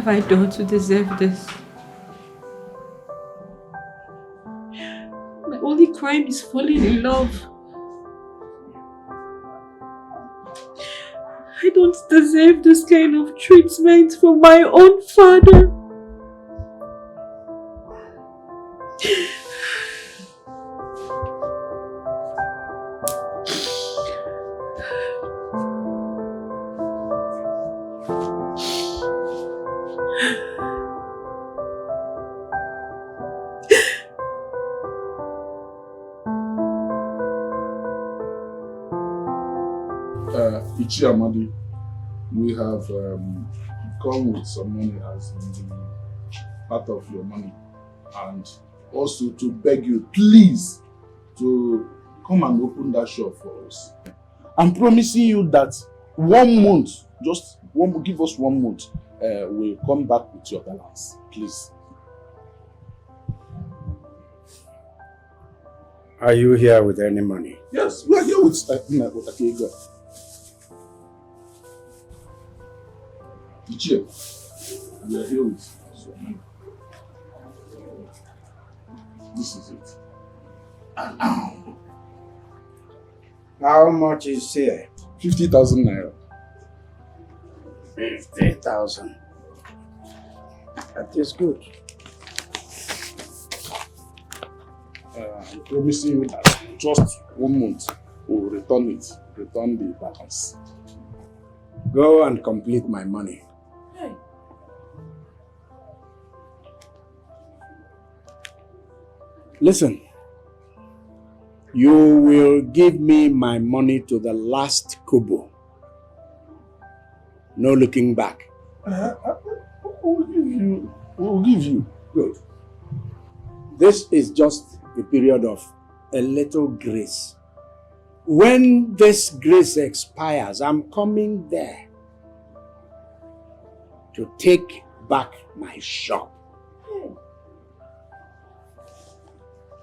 have I done to deserve this? My only crime is falling in love. I don't deserve this kind of treatment from my own father. Ichi Amadi, we have come with some money as in the part of your money, and also to beg you, please, to come and open that shop for us. I'm promising you that 1 month, give us 1 month, we'll come back with your balance, please. Are you here with any money? Yes, we are here with Akega. Ichi, we are here with some money. This is it. How much is here? 50,000 naira. 50,000. That is good. I'm promising you that just 1 month we'll return the balance. Go and complete my money. Hey. Listen, you will give me my money to the last kobo. No looking back. We'll give you. Good. This is just a period of a little grace. When this grace expires, I'm coming there to take back my shop.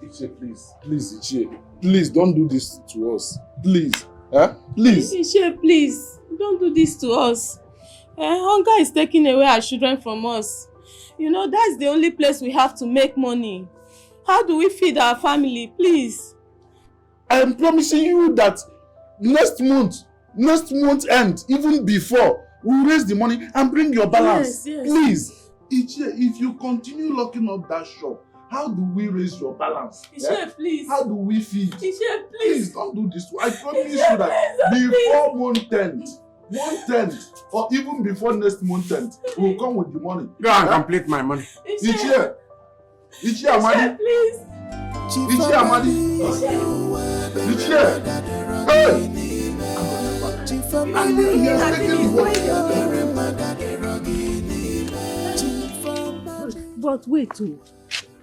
Ichi, please, Ichi, please don't do this to us. Please, please. Ichi, please, don't do this to us. Hunger is taking away our children from us. You know, that's the only place we have to make money. How do we feed our family, please? I am promising you that next month end, even before, we'll raise the money and bring your balance. Yes. Please. Ichi, if you continue locking up that shop, how do we raise your balance? Ichi, please. How do we feed? Ichi, please. Please don't do this. I promise you that before month end, or even before next month end, we'll come with the money. Go and complete my money. Ichi Amadi. Please. Ichi Amadi. Ichi. Hey! And he has taken the But wait,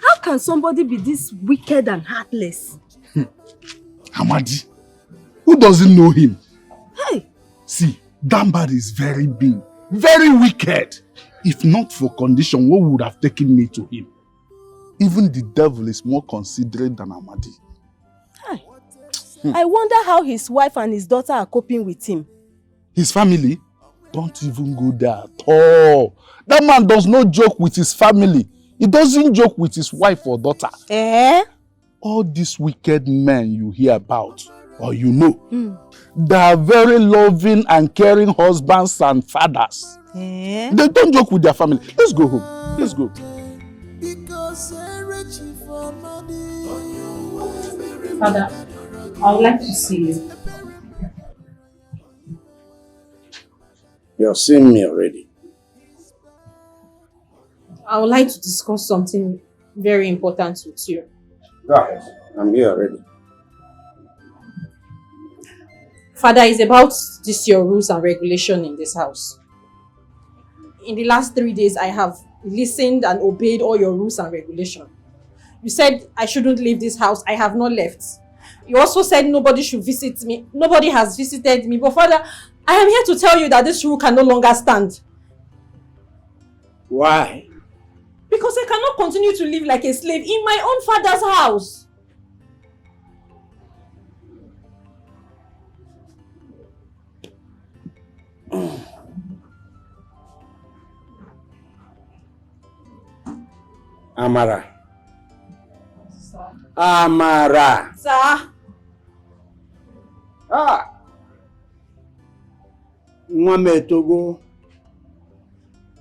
how can somebody be this wicked and heartless? Amadi, who doesn't know him? Hey! See, Dambad is very big, very wicked. If not for condition, what would have taken me to him? Even the devil is more considerate than Amadi. Hey. I wonder how his wife and his daughter are coping with him. His family? Don't even go there at all. That man does not joke with his family. He doesn't joke with his wife or daughter. All these wicked men you hear about, or you know, they are very loving and caring husbands and fathers. They don't joke with their family. Let's go home. Let's go. Father, I would like to see you. You've seen me already. I would like to discuss something very important with you. Go ahead. I'm here already. Father, it's about this your rules and regulation in this house. In the last 3 days, I have listened and obeyed all your rules and regulations. You said I shouldn't leave this house. I have not left. You also said nobody should visit me. Nobody has visited me. But Father, I am here to tell you that this rule can no longer stand. Why? Because I cannot continue to live like a slave in my own father's house. Amara. Sir. Amara. Sir. Nwame Togo.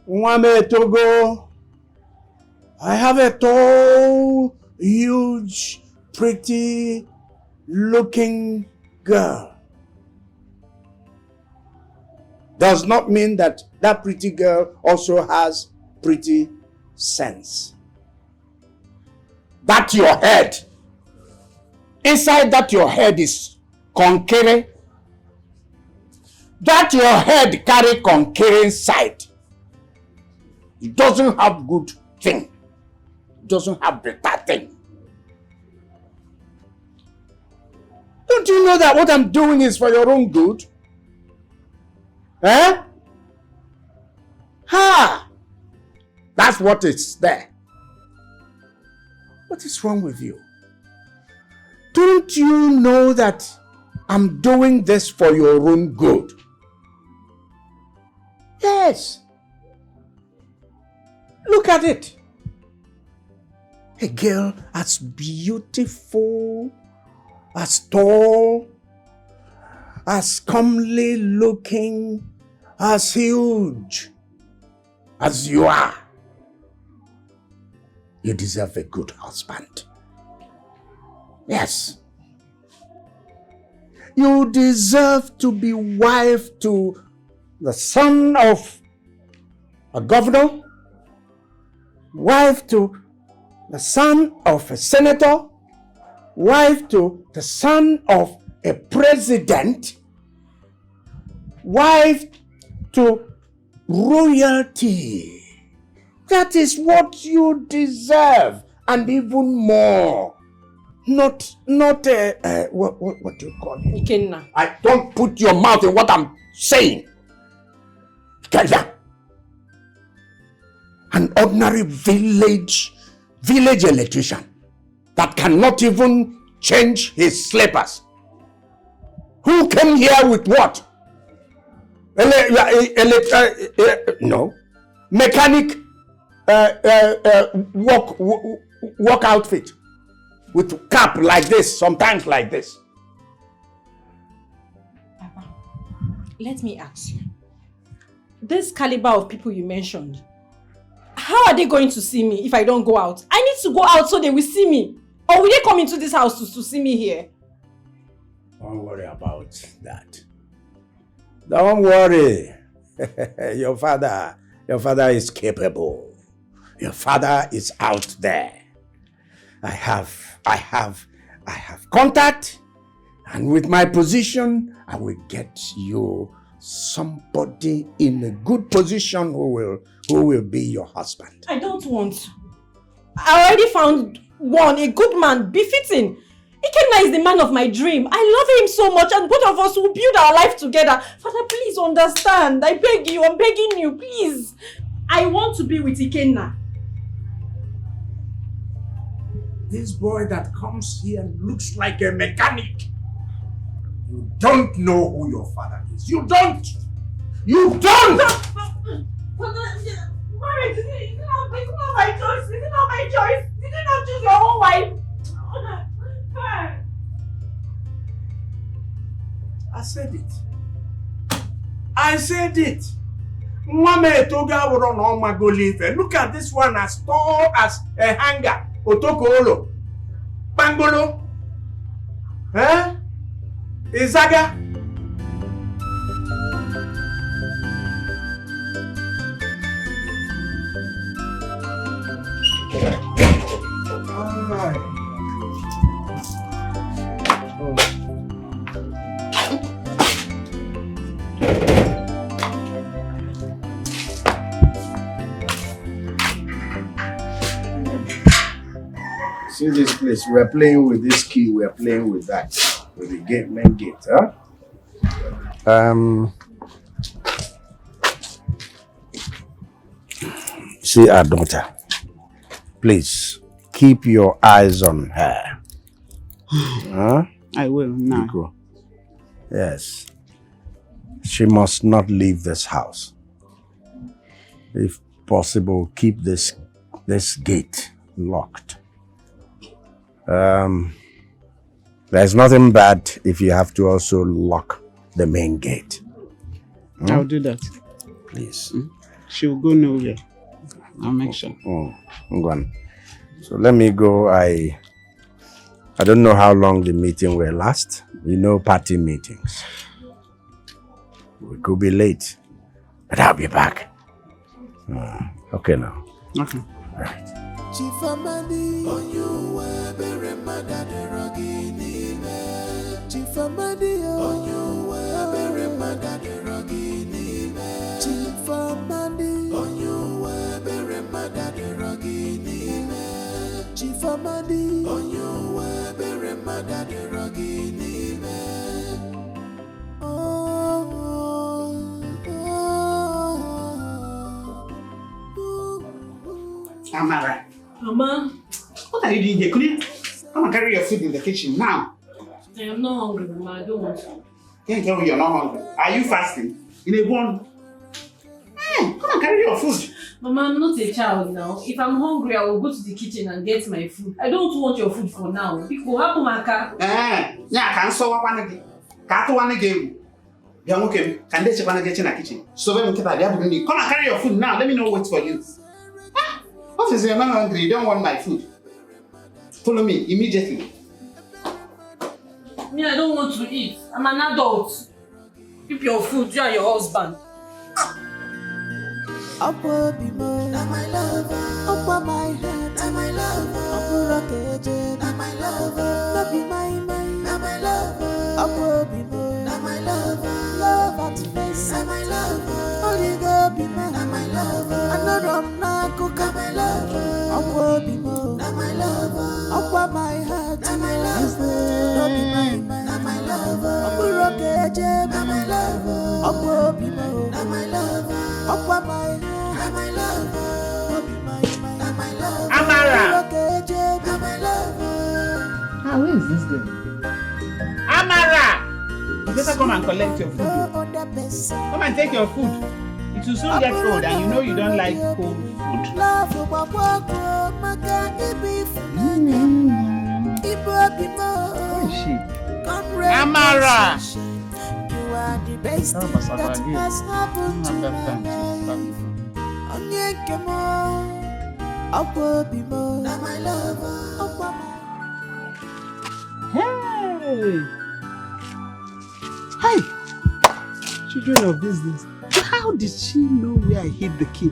Nwame Togo. I have a tall, huge, pretty looking girl. Does not mean that that pretty girl also has pretty sense. That your head, inside that your head is concurring. That your head carry concurring side. It doesn't have good thing. It doesn't have better thing. Don't you know that what I'm doing is for your own good? Eh? Ha! That's what is there. What is wrong with you? Don't you know that I'm doing this for your own good? Yes. Look at it. A girl as beautiful, as tall, as comely looking, as huge as you are. You deserve a good husband. Yes. You deserve to be wife to the son of a governor, wife to the son of a senator, wife to the son of a president, wife to royalty. That is what you deserve, and even more. Not what do you call it? Ikenna. I don't put your mouth in what I'm saying. Kaya. An ordinary village electrician that cannot even change his slippers. Who came here with what? No. Mechanic work outfit with cap like this, sometimes like this. Papa, let me ask you. This caliber of people you mentioned, how are they going to see me if I don't go out? I need to go out so they will see me. Or will they come into this house to see me here? Don't worry about that. Don't worry. Your father is capable. Your father is out there. I have contact, and with my position, I will get you somebody in a good position who will be your husband. I don't want. I already found one, a good man, befitting. Ikenna is the man of my dream. I love him so much, and both of us will build our life together. Father, please understand. I beg you, I'm begging you, please. I want to be with Ikenna. This boy that comes here looks like a mechanic. You don't know who your father is. You don't! You don't! Father, Mary, this is not my choice. This is not my choice. Did you not choose your own wife? I said it. I said it. Mwame Toga woro no magolife. Look at this one as tall as a hanger. Otokolo. Pangolo. Eh? Izaga. See this place, we're playing with this key, we're playing with that, with the main gate, huh? See our daughter. Please, keep your eyes on her. Huh? I will now. Nico. Yes. She must not leave this house. If possible, keep this gate locked. There's nothing bad if you have to also lock the main gate. I'll do that. Please. She will go nowhere. I'll make sure. Go on. So let me go. I don't know how long the meeting will last. You know, party meetings. We could be late, but I'll be back. Okay now. Okay. Right. Amara, Mama, what are you doing here? Could you come and carry your food in the kitchen now? I am not hungry, Mama. I don't want to. Can't tell me you're not hungry. Are you fasting? In a bond? Come and carry your food. Mama, I'm not a child now. If I'm hungry, I will go to the kitchen and get my food. I don't want your food for now. Because happen maka. Yeah, can so one again. Can't one again. Young okay, can they check one again in the kitchen? So when we get there, come and carry your food now. Let me know what's for you. What is your man hungry? You don't want my food. Follow me immediately. Me, I don't want to eat. I'm an adult. Keep your food, you and your husband. Upper Bimo, now my lover. Upper my head, now my lover. Upper rocket, now my lover. Not be my man, now my lover. Upper Bimo, now my lover. Love at face, now my lover. Only go be man, now my lover. Another na cook, my lover. Upper Bimo, now my lover. Upper my head, now my lover. Not be my man, now my lover. Upper rocket, now my lover. Upper Bimo, now my lover. Upper my head. Amara! Where is this girl? Amara! You better come and collect your food. Come and take your food. It will soon get cold and you know you don't like cold food. Where is she? Amara! You are the best thing that has happened to me. Hey! Hey! Children of business. How did she know where I hid the key?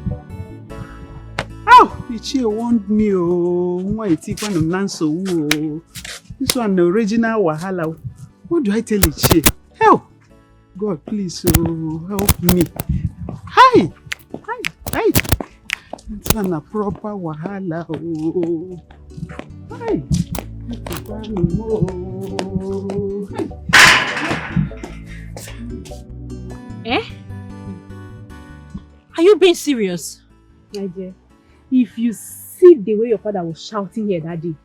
How did she want me? Oh, why take one of Nanso? This one the original Wahala. What do I tell it? She? Help! God, please, help me. Hi! Hi! Hi! It's not a proper Wahala. Oh. Hi! Eh? Are you being serious? My dear, if you see the way your father was shouting here that day,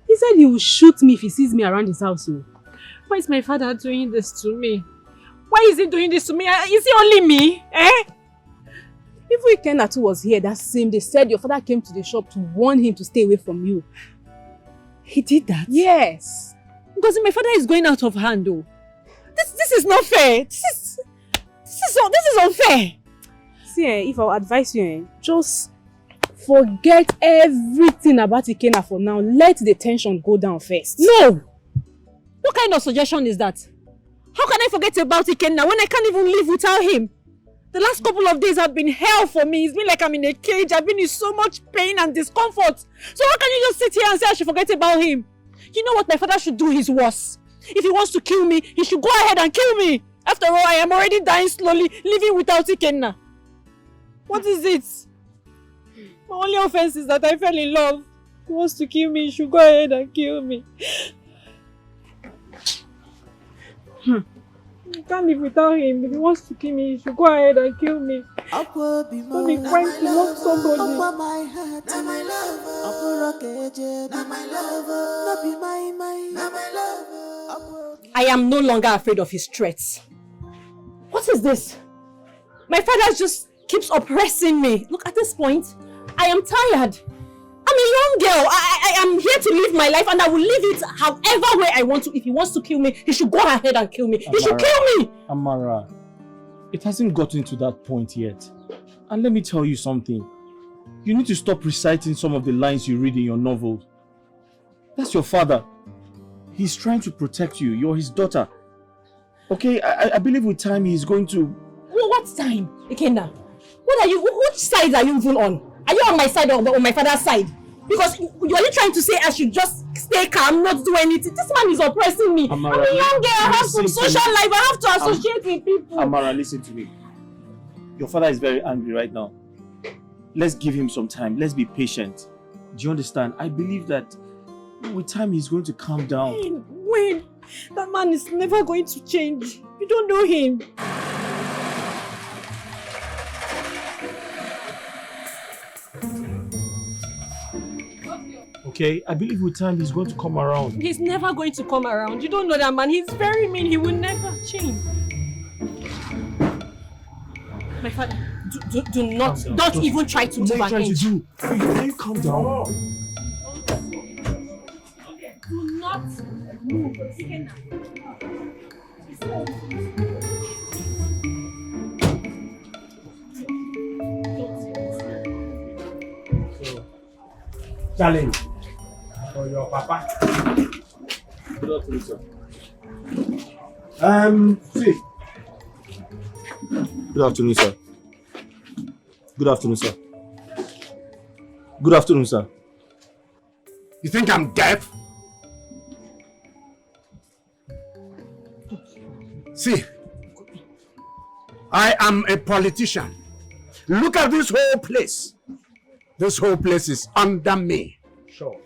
he said he will shoot me if he sees me around his house. Why is my father doing this to me? Why is he doing this to me? Is it only me? Eh? Even Ikenatu was here that same day, said your father came to the shop to warn him to stay away from you. He did that? Yes. Because my father is going out of hand though. This is not fair. This is unfair. See, if I'll advise you, just forget everything about Ikenna for now. Let the tension go down first. No! What kind of suggestion is that? How can I forget about Ikenna when I can't even live without him? The last couple of days have been hell for me. It's been like I'm in a cage. I've been in so much pain and discomfort. So how can you just sit here and say I should forget about him? You know what my father should do is worse. If he wants to kill me, he should go ahead and kill me. After all, I am already dying slowly, living without Ikenna. What is it? My only offense is that I fell in love. He wants to kill me, he should go ahead and kill me. I can't live without him. If he wants to kill me, he should go ahead and kill me. Don't be trying to love somebody. I am no longer afraid of his threats. What is this? My father just keeps oppressing me. Look, at this point, I am tired. I'm a young girl. I am here to live my life and I will live it however way I want to. If he wants to kill me, he should go ahead and kill me. He should kill me. Amara, it hasn't gotten to that point yet. And let me tell you something. You need to stop reciting some of the lines you read in your novels. That's your father. He's trying to protect you. You're his daughter. Okay, I believe with time he's going to... What time? Ikenna, which side are you even on? Are you on my side or on my father's side? Because you're trying to say I should just stay calm, not do anything. This man is oppressing me. Amara, I'm a young girl, I have some social life, I have to associate with people. Amara, listen to me. Your father is very angry right now. Let's give him some time. Let's be patient. Do you understand? I believe that with time he's going to calm down. Wait, that man is never going to change. You don't know him. Okay, I believe with time he's going to come around. He's never going to come around. You don't know that man. He's very mean. He will never change. My father, do not, don't even try to move an inch. Can you calm down? Do not move. Challenge for your papa. Good afternoon, sir. See. Good afternoon, sir. Good afternoon, sir. Good afternoon, sir. You think I'm deaf? See, I am a politician. Look at this whole place. This whole place is under me. Sure.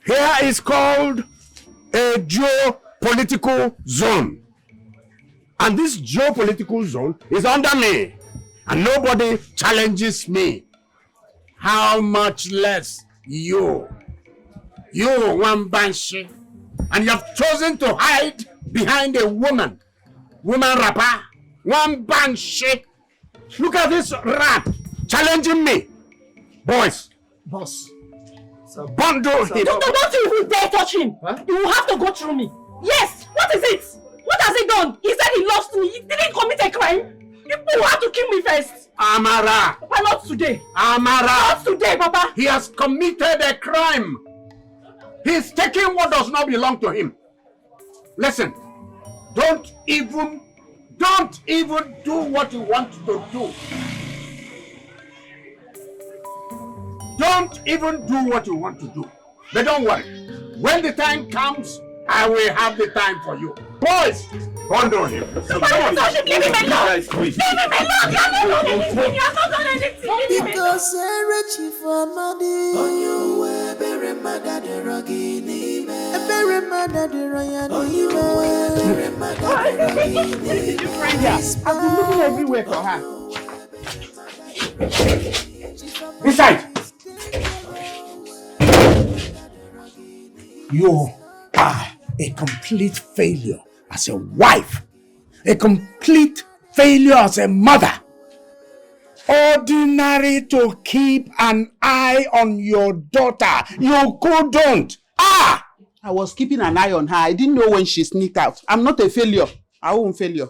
Here is called a geopolitical zone. And this geopolitical zone is under me. And nobody challenges me. How much less you? You, one banshee. And you have chosen to hide behind a woman. Woman rapper. One banshee. Look at this rat challenging me. Boys. Boss. Bundle him. Don't you even dare touch him. Huh? You will have to go through me. Yes. What is it? What has he done? He said he lost me. He didn't commit a crime. You will have to kill me first. Amara. Papa, not today. Amara. Not today, Papa. He has committed a crime. He's taking what does not belong to him. Listen. Don't even do what you want to do. Don't even do what you want to do. But don't worry. When the time comes, I will have the time for you. Boys, bundle him. Leave him alone. Leave him alone. You have not done anything. Because Richie for money. On your way, very mad at the Rogini. Very mad at the Royal. On your way, very mad at the Rogini. I've been looking everywhere for her. Besides, you are a complete failure as a wife, a complete failure as a mother. Ordinary to keep an eye on your daughter. You couldn't. I was keeping an eye on her. I didn't know when she sneaked out. I'm not a failure. I won't failure.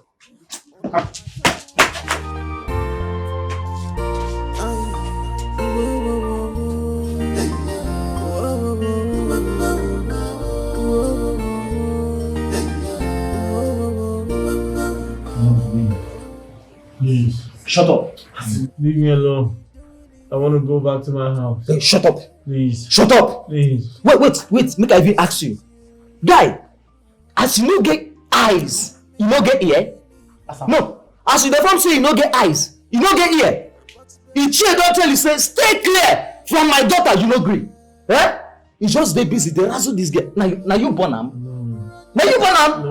Please. Shut up. Leave me alone. I want to go back to my house. Hey, shut up. Please. Shut up. Please. Wait. Make I even ask you. Guy, as you no get eyes, you no get ear? No. As you dey from say you no get eyes, you no get ear. Ichie don tell you say stay clear from my daughter, you no gree. Eh? You just dey busy dey razzle this girl. Now you born am? No. Now you born am?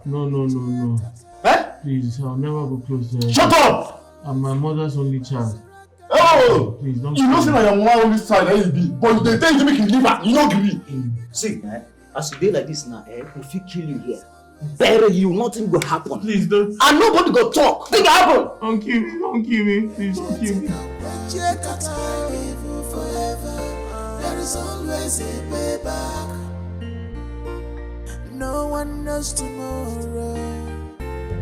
No. Eh? Please, I'll never go close to her. Shut up. I'm my mother's only child. Oh! Please don't. You know say na your mama only child you be, but they tell you make you leave her, you no gree. See, as you dey like this now, we fit kill you here. Bury you, nothing go happen. Please don't. And nobody go talk. Think happen. Don't kill me. Please don't kill me. always a payback. No one knows tomorrow,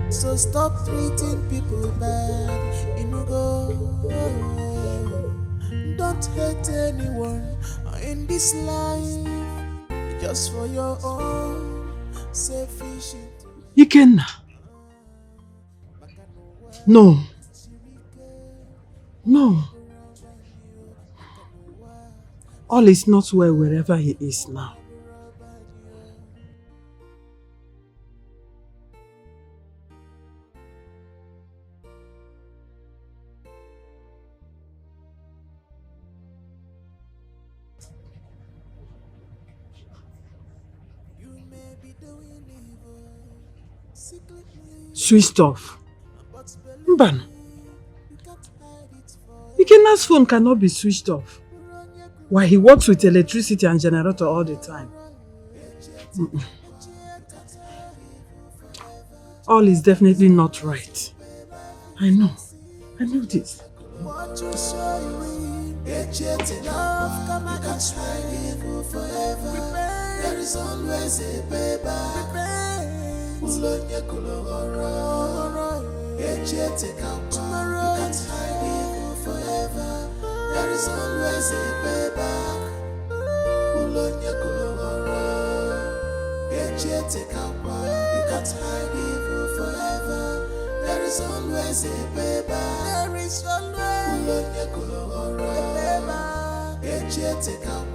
so stop treating people bad. Go. Don't hate anyone in this life, just for your own selfish. Ikenna. No. No. All is not well wherever he is now. Switched off. Mban. Ikenna's phone cannot be switched off. Why, he works with electricity and generator all the time. All is definitely not right. I know this. What you show you in, get yet enough, come and catch my evil forever. There is always a payback. Ulonya kulogoro, get yet enough, tomorrow you can't hide evil forever. There is always a payback. Ulonya kulogoro, get yet enough, you can't hide evil forever. There is always a payback. There is always a payback.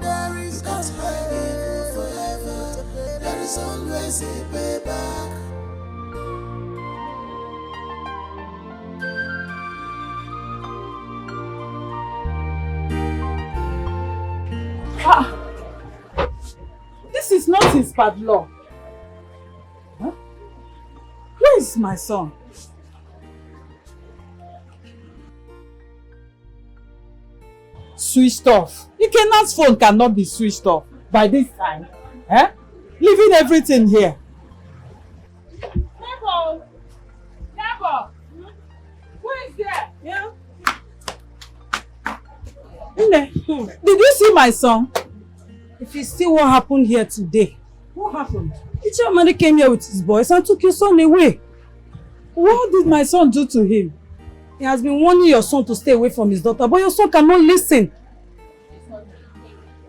There is not hide evil forever. There is always a payback. This is not his padlock. Huh? Where is my son? Switched off. Ikenna's phone cannot be switched off by this time. Eh? Leaving everything here. Neighbor! Who is there? Yeah. Did you see my son? If you see what happened here today. What happened? The chairman came here with his boys and took your son away. What did my son do to him? He has been warning your son to stay away from his daughter, but your son cannot listen.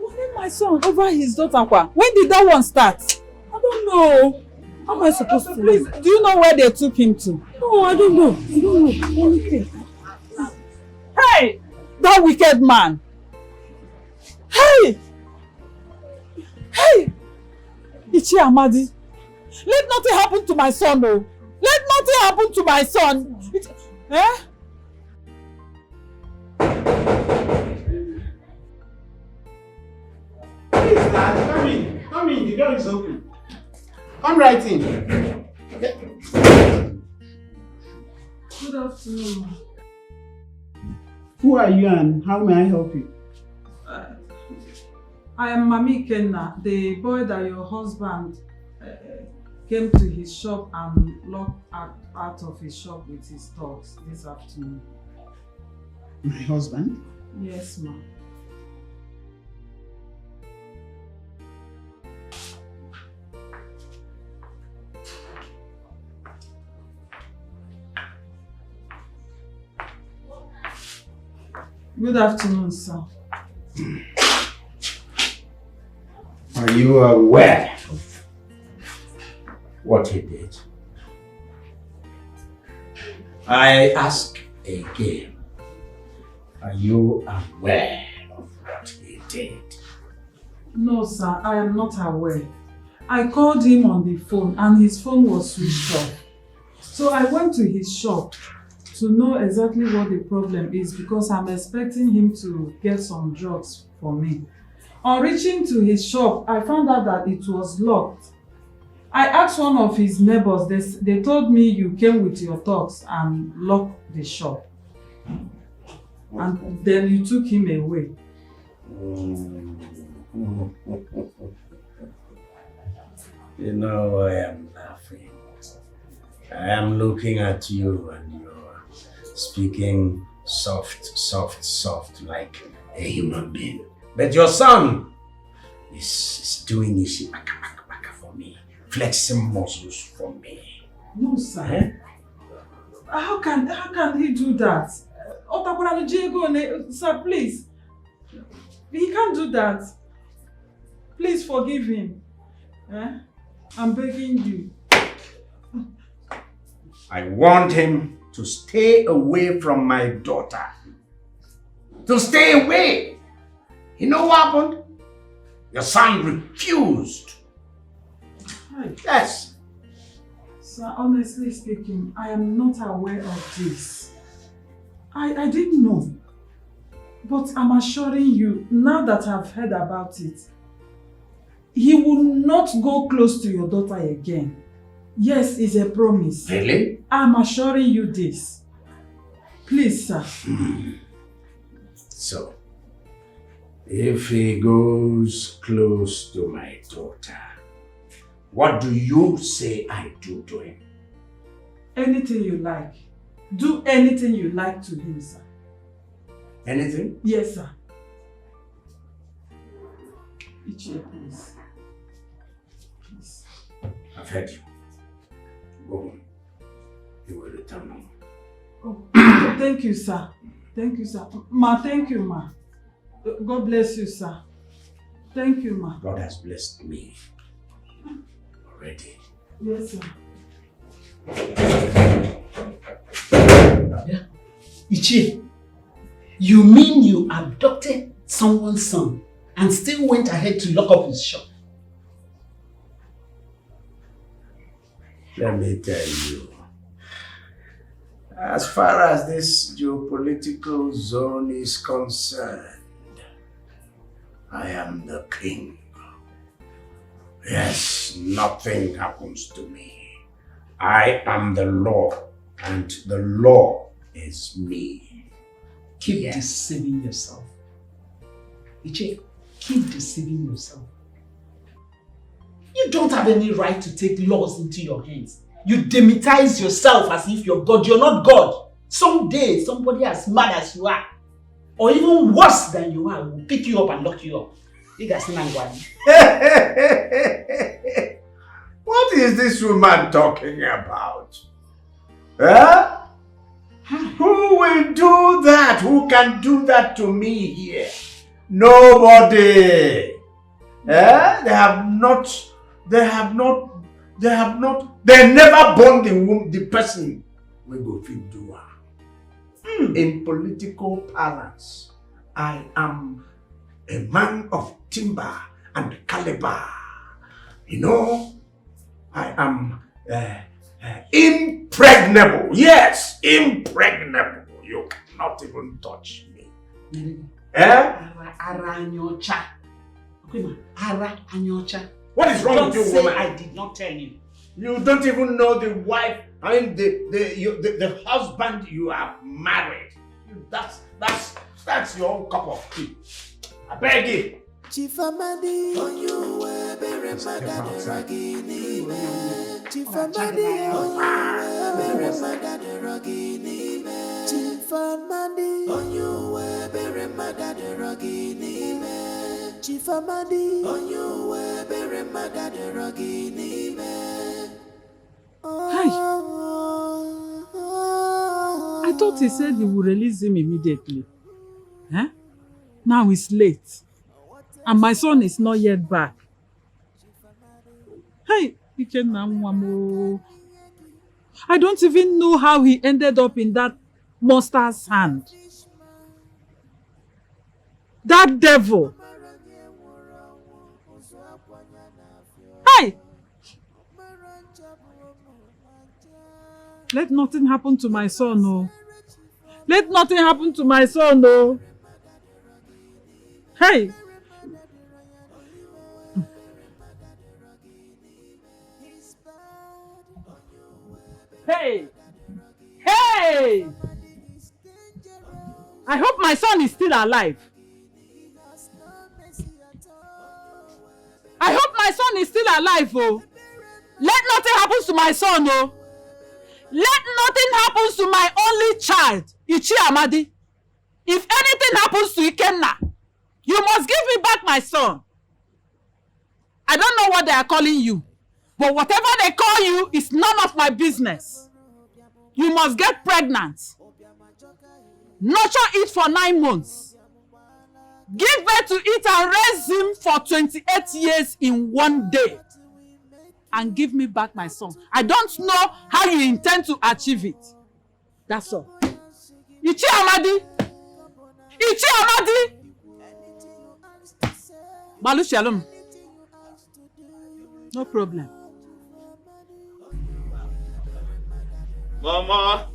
Warning my son over his daughter. When did that one start? I don't know. How am I supposed to know? Do you know where they took him to? No, I don't know. I don't know anything. Hey! That wicked man! Hey! Hey! Ichi Amadi! Let nothing happen to my son, oh! Let nothing happen to my son! Eh? Please, Dad, come in. Come in, the door is open. Come right in. Good afternoon. Who are you and how may I help you? I am Mami Ikenna, the boy that your husband came to his shop and locked out of his shop with his dogs this afternoon. My husband? Yes, ma'am. Good afternoon, sir. Are you aware of what he did? I ask again, are you aware of what he did? No, sir, I am not aware. I called him on the phone and his phone was switched off. So I went to his shop to know exactly what the problem is because I'm expecting him to get some drugs for me. On reaching to his shop, I found out that it was locked. I asked one of his neighbors, they told me you came with your dogs and locked the shop. And then you took him away. You know, I am laughing. I am looking at you and you're speaking soft like a human being. But your son is doing this baka for me, flexing muscles for me. No, sir. Eh? How can he do that? Sir, please. He can't do that. Please forgive him. Eh? I'm begging you. I want him to stay away from my daughter. To stay away. You know what happened? Your son refused. Hi. Yes. Sir, honestly speaking, I am not aware of this. I didn't know. But I'm assuring you, now that I've heard about it, he will not go close to your daughter again. Yes, it's a promise. Really? I'm assuring you this. Please, sir. So, if he goes close to my daughter, what do you say I do to him? Anything you like. Do anything you like to him, sir. Anything? Yes, sir. Ichie, please. Please. I've heard you. Go on. You will return home. Oh, thank you, sir. Thank you, sir. Ma, thank you, ma. God bless you, sir. Thank you, ma. God has blessed me already. Yes, sir. Yeah. Ichie, you mean you abducted someone's son and still went ahead to lock up his shop? Let me tell you, as far as this geopolitical zone is concerned, I am the king. Yes, nothing happens to me. I am the law, and the law is me. Keep deceiving yourself. Ichie, keep deceiving yourself. You don't have any right to take laws into your hands. You demitize yourself as if you're God. You're not God. Someday, somebody as mad as you are, or even worse than you are, will pick you up and lock you up. You guys know what? What is this woman talking about? Huh? Who will do that? Who can do that to me here? Nobody. They never born the person we go feed do her. In political parlance, I am a man of timber and caliber. You know, I am impregnable. Yes, impregnable. You cannot even touch me. What is wrong with you, woman? I did not tell you. You don't even know the wife, I mean the husband you have married. That's your own cup of tea. I beg you. Chifamadi, on you were very mad at the ragini. Chifamadi, on you were very mad at the ragini. Chifamadi, on you were very mad at the ragini. Chifamadi, on you were very mad at the ragini. Hi. I thought he said he would release him immediately. Huh? Now it's late. And my son is not yet back. Hey, I don't even know how he ended up in that monster's hand. That devil. Hey! Let nothing happen to my son, no. Let nothing happen to my son, no. Hey! Hey! Hey! I hope my son is still alive. I hope my son is still alive, oh. Let nothing happen to my son, oh. Let nothing happen to my only child, Ichi Amadi. If anything happens to Ikenna, you must give me back my son. I don't know what they are calling you. But whatever they call you is none of my business. You must get pregnant. Nurture it for 9 months. Give birth to it and raise him for 28 years in 1 day. And give me back my son. I don't know how you intend to achieve it. That's all. Ichi Amadi! Ichi Amadi! Balu Shalom. No problem. Mama!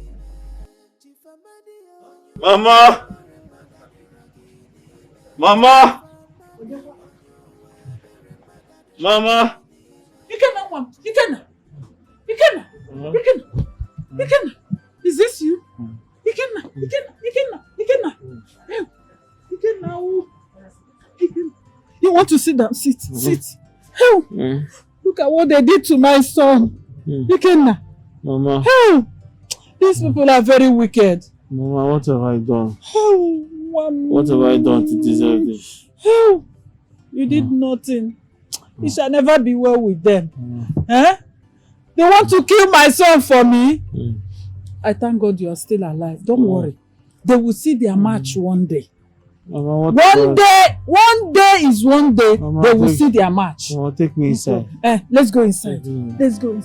Mama! Mama! Mama! Ikenna, Mom! Ikenna! Ikenna! Ikenna! Is this you? Ikenna! Oh. Ikenna. You want to sit down? Sit. Hell! Look at what they did to my son. Ikenna. Mama. Hell! These people are very wicked. Mama, what have I done? Hell! What have I done to deserve this? Hell! You did nothing. It shall never be well with them. Eh? They want to kill my son for me. I thank God you are still alive. Don't worry. They will see their match one day. Mama, One day is one day. Mama, they will see their match. Mama, take me inside. Let's go inside. Let's go.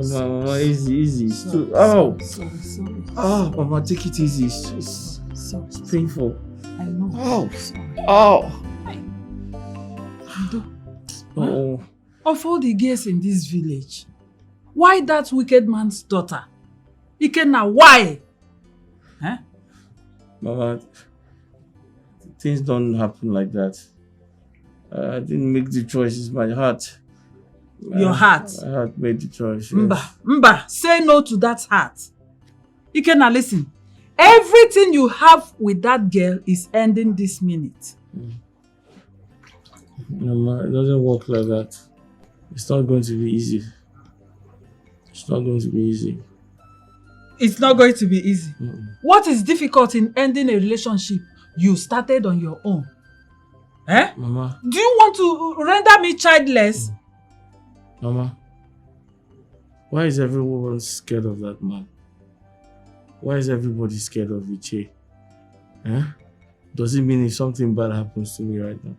Mama, easy. It's too. Oh! Sorry. Oh, Mama, take it easy. It's painful. I know. Oh! Sorry. Oh! Oh. Of all the girls in this village, why that wicked man's daughter? Ikenna, why? Huh? Mama, things don't happen like that. I didn't make the choice. It's my heart. Your heart? My heart made the choice. Yes. Mba, say no to that heart. Ikenna, listen. Everything you have with that girl is ending this minute. Mama, it doesn't work like that. It's not going to be easy. It's not going to be easy. It's not going to be easy. What is difficult in ending a relationship you started on your own? Eh? Mama. Do you want to render me childless? Mama, why is everyone scared of that man? Why is everybody scared of Iche? Eh? Does it mean if something bad happens to me right now,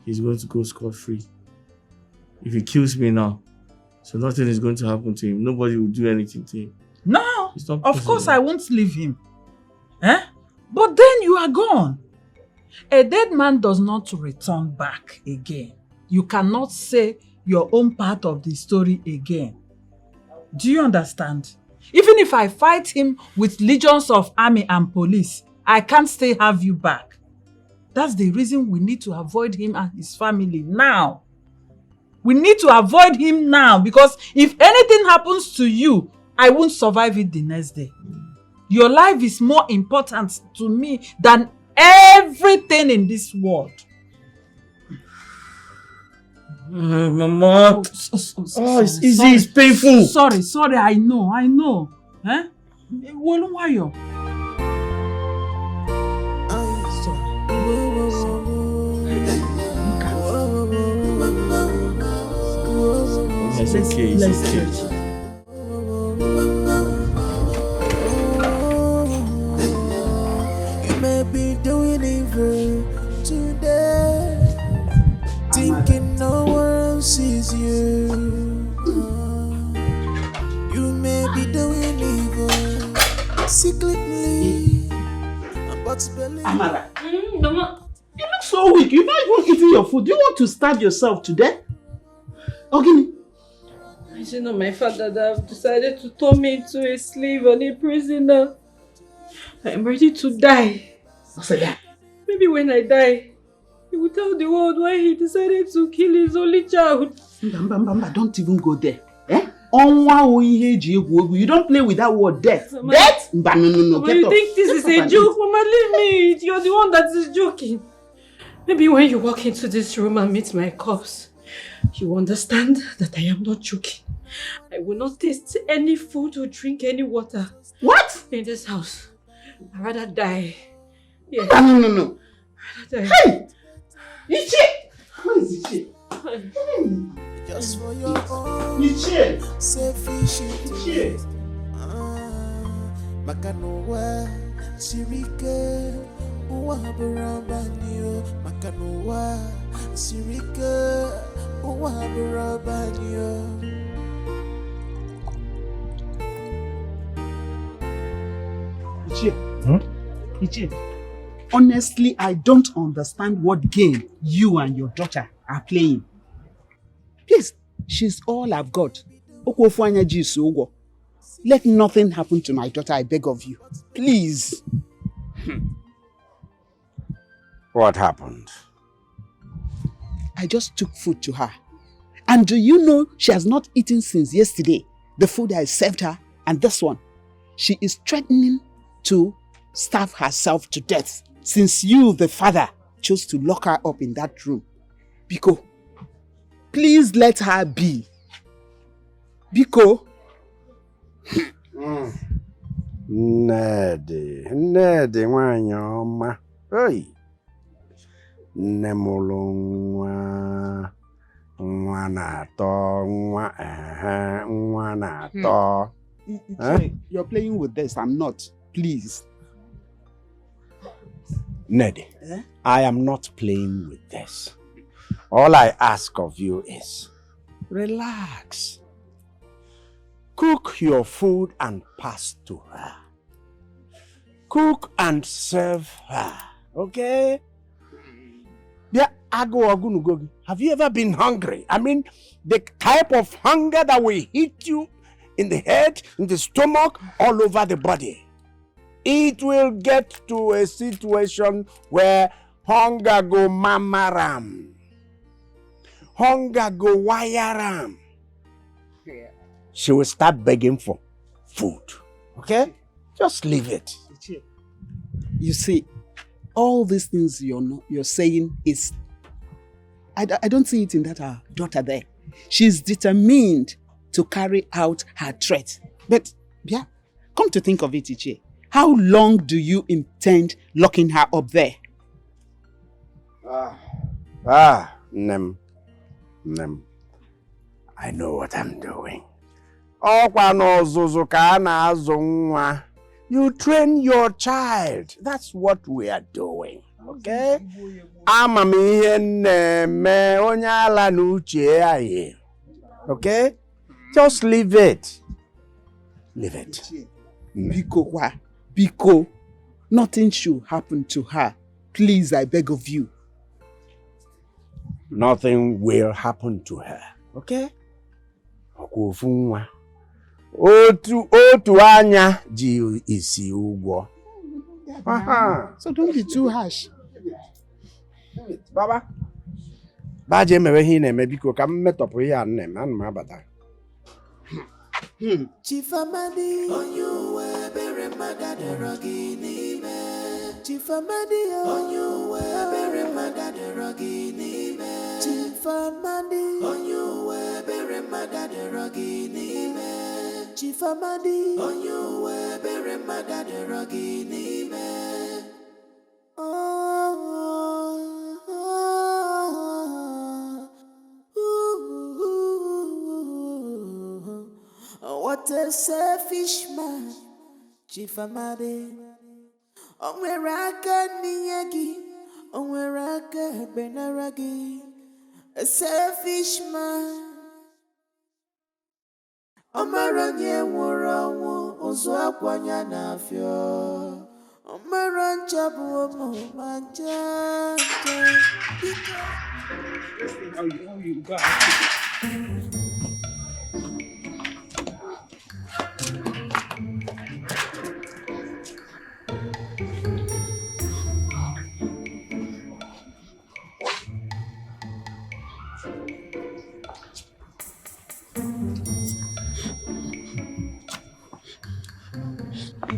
he's going to go scot-free? If he kills me now, so nothing is going to happen to him. Nobody will do anything to him. No, of course I won't leave him. Eh? But then you are gone. A dead man does not return back again. You cannot say your own part of the story again. Do you understand? Even if I fight him with legions of army and police, I can't still have you back. That's the reason we need to avoid him and his family now. We need to avoid him now, because if anything happens to you, I won't survive it the next day. Your life is more important to me than everything in this world. Mama. It's easy, it's painful. Sorry, I know. Eh? Why? It's okay. You may be doing evil today, thinking no one else sees you. You may be doing evil secretly, but believe. Amara, you look so weak. You're not even eating your food. Do you want to starve yourself to death? Ogini. Is it not my father that have decided to turn me into a slave and a prisoner? I am ready to die. What's that? Maybe when I die, he will tell the world why he decided to kill his only child. Mbamba, don't even go there. Eh? You don't play with that word death. Mama, death? Mba, no. But you think this is a joke? Mama, leave me. You're the one that is joking. Maybe when you walk into this room and meet my corpse, you understand that I am not joking. I will not taste any food or drink any water. What? In this house. I'd rather die. Yes. No. Die. Hey! Ichie! Where is Ichie? Just for your own Ichie! selfish Ichie! Makanowa Sirike Uwa Barabanio Makanowa Sirike Uwa Barabanio. Ichie. Ichie. Honestly, I don't understand what game you and your daughter are playing. Please, she's all I've got. Let nothing happen to my daughter, I beg of you. Please. What happened? I just took food to her. And do you know she has not eaten since yesterday? The food I served her and this one. She is threatening to starve herself to death since you, the father, chose to lock her up in that room. Biko, please let her be. Biko. Nnedi nwanyị ọma. Hey. Nne mụrụ nwa na-atọ nwa na-atọ. You're playing with this, I'm not. Please. Nedi, I am not playing with this. All I ask of you is relax. Cook your food and pass to her. Cook and serve her, okay? Yeah, have you ever been hungry? I mean, the type of hunger that will hit you in the head, in the stomach, all over the body. It will get to a situation where hunger go mamaram. Hunger go wireram. She will start begging for food. Okay? Just leave it. You see, all these things you're saying is... I don't see it in that her daughter there. She's determined to carry out her threat. But, yeah, come to think of it, Ichie. How long do you intend locking her up there? Nem. I know what I'm doing. You train your child. That's what we are doing. Okay? Okay? Just leave it. Leave it. Biko, nothing should happen to her. Please, I beg of you. Nothing will happen to her. Okay? Otu anya ji isi ụgwọ. So don't be too harsh. Baba. Baje mewe hi na-eme biko ka m metọpụ ihe a nne m ana m abata. Chief Amadi, onye bere magadero gị n'ime. Chief Amadi, onye bere magadero gị n'ime. Chief Amadi, onye bere magadero gị n'ime. Chief Amadi, onye bere magadero gị n'ime. What a selfish man, Chief Amadi. Onweraka niyagi, onweraka benaragi. A selfish man. Omaranye wurawo, ozwakwanya nafyo. Omarancha buomo manja. How you got?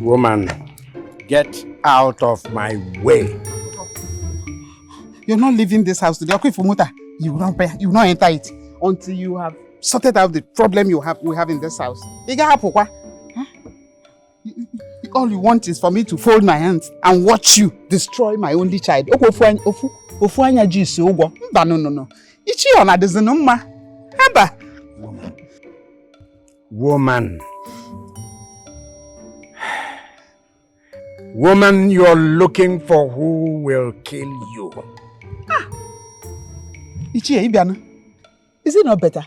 Woman, get out of my way. You're not leaving this house today. Okay, Fumuta, you will not enter it until you have sorted out the problem we have in this house. Huh? All you want is for me to fold my hands and watch you destroy my only child. Ofu anya ji isi ụgwọ. Mba no. Ichi ọ na-adịzịnụ mma. Haba. Woman. Woman, you're looking for who will kill you. Ichie, Ibiana, is it not better?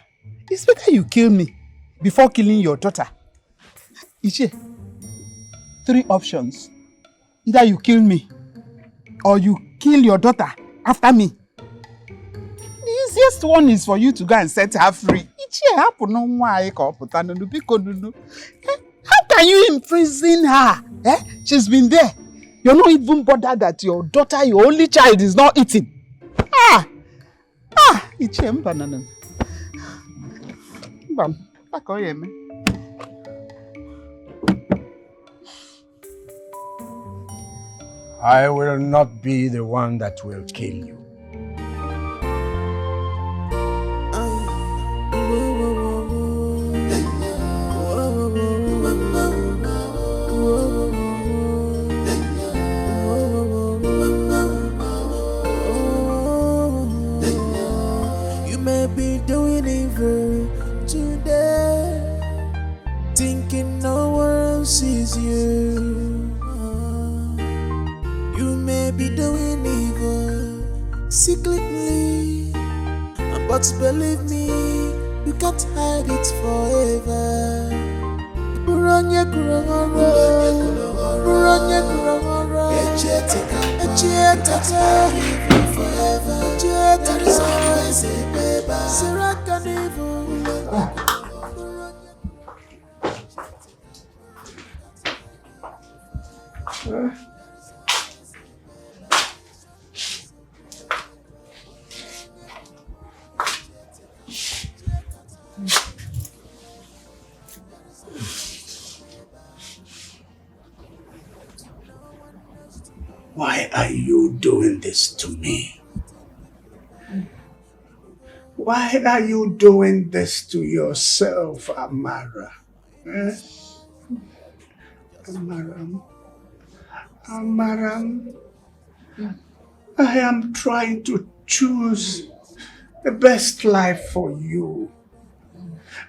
It's better you kill me before killing your daughter. Ichie, 3 options. Either you kill me or you kill your daughter after me. The easiest one is for you to go and set her free. Ichie, how can you imprison her? She's been there. You're not even bothered that your daughter, your only child, is not eating. Ichie, banana. Bam, I will not be the one that will kill you. You may be doing evil today, thinking no one sees you. You may be doing evil secretly, but believe me, you can't hide it forever. Uranye kurangoro, echete forever. There is always a baby. Sirakan evil. Why are you doing this to me? Why are you doing this to yourself, Amara? Amaram, I am trying to choose the best life for you.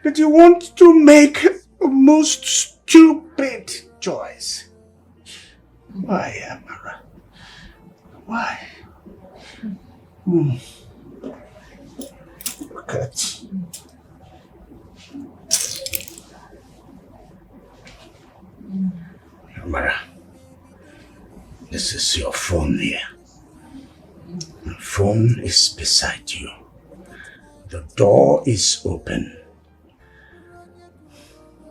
But you want to make a most stupid choice. Why, Amara? Why? Look at. Amara, this is your phone here. The phone is beside you. The door is open.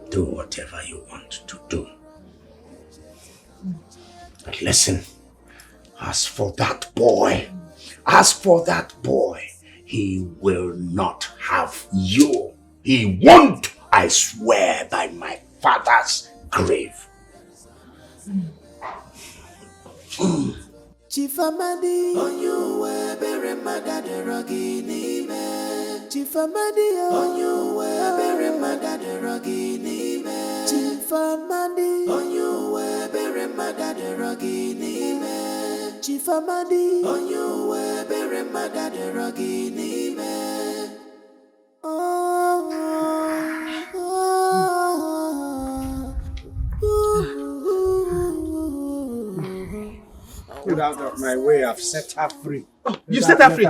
Do whatever you want to do. But listen, as for that boy, he will not have you. He won't, I swear by my father's grave. Chief Amadi, on you were very mad at the ruggy man. Chief Amadi, on you were very mad at the ruggy man. Chief Amadi, on you were very mad at the ruggy man. Chief Amadi, on you were very mad at the ruggy man. Get out of my way, I've set her free. You set her free?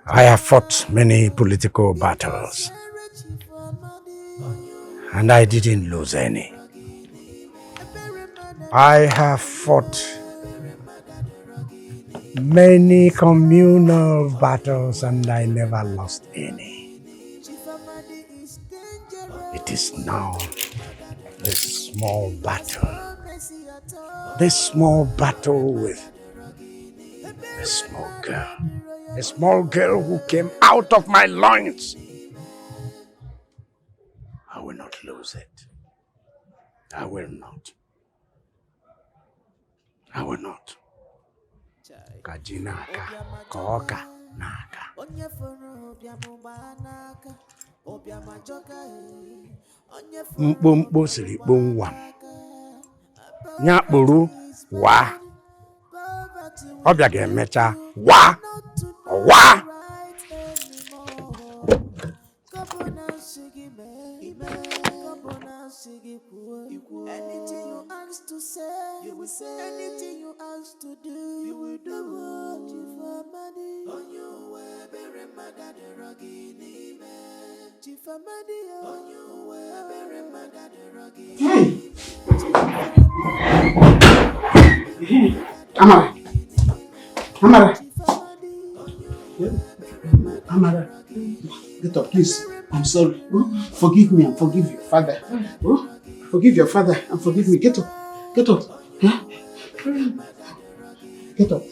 I have fought many political battles, and I didn't lose any. I have fought many communal battles, and I never lost any. It is now this small battle with a small girl, a small girl who came out of my loins. I will not lose it. I will not. I will not. Kajinaka, koka, naka. Mkpomkpo siri kpomwam. Nyakpuru wa. Ọbịa ga-emecha wa. Wa. Anything you ask to say, you will say. Anything you ask to do, you will do. On your way, bury my daddy rogini me. Chifamadi, on your way, bury my daddy rogini. Hey, Amara. Amara, get up, please. I'm sorry. Oh, forgive me and forgive your father. Oh, forgive your father and forgive me. Get up. Get up. Huh? Get up.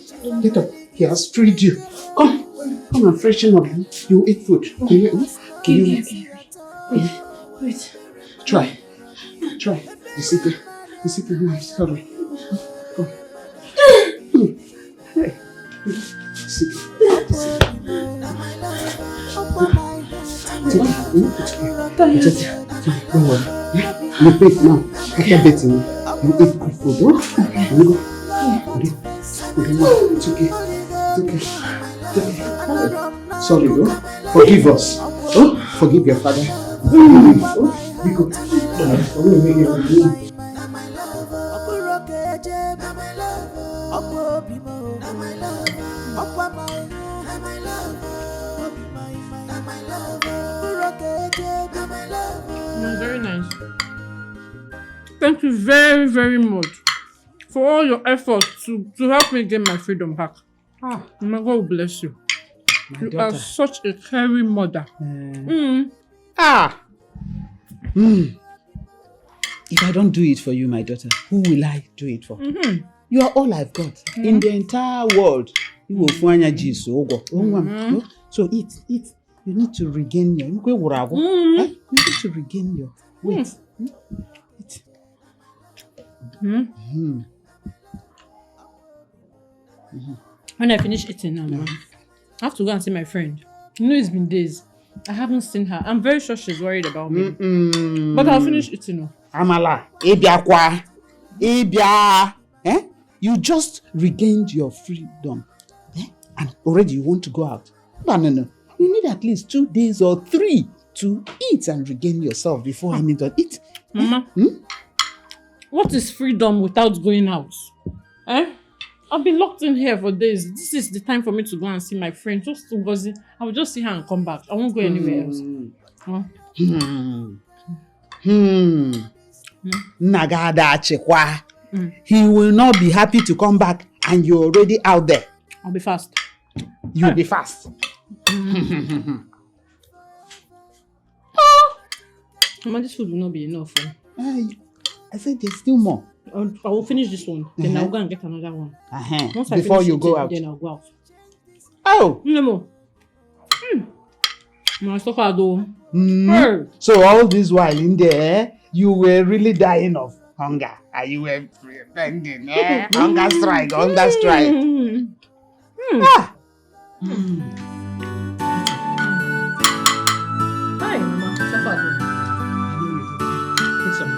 Get up. He has freed you. Come and freshen up. You eat food. Wait. Try. You sit there. I'm sorry. Come. Hey. Sit there. It's okay. Don't worry. You eat now. After beating me, you eat good food. Oh? You go. It's okay. Sorry, oh. Forgive us. Oh, forgive your father. Oh, we go. Very nice. Thank you very, very much for all your efforts to help me get my freedom back. My God will bless you. You are such a caring mother. If I don't do it for you, my daughter, who will I do it for? You are all I've got in the entire world. You will find a Jesus. So eat. You need to regain your. You need to regain your weight. Eat. When I finish eating now, I have to go and see my friend. You know, it's been days. I haven't seen her. I'm very sure she's worried about me. But I'll finish eating now. Amala, Ibia. You just regained your freedom. And already you want to go out. No. You need at least 2 days or 3 to eat and regain yourself before I need to eat. Mama, what is freedom without going out? I've been locked in here for days. This is the time for me to go and see my friend. Just to Gozi. I will just see her and come back. I won't go anywhere else. Nagada Chekwa. He will not be happy to come back and you're already out there. I'll be fast. You'll be fast. Mama, this food will not be enough. I said there's still more. I will finish this one. Then I'll go and get another one. Once I before finish you go out. Then I'll go out. Oh! No more. So all this while in there, you were really dying of hunger. And you were pretending. Hunger strike. Hi, Mama. Suffer. Take some.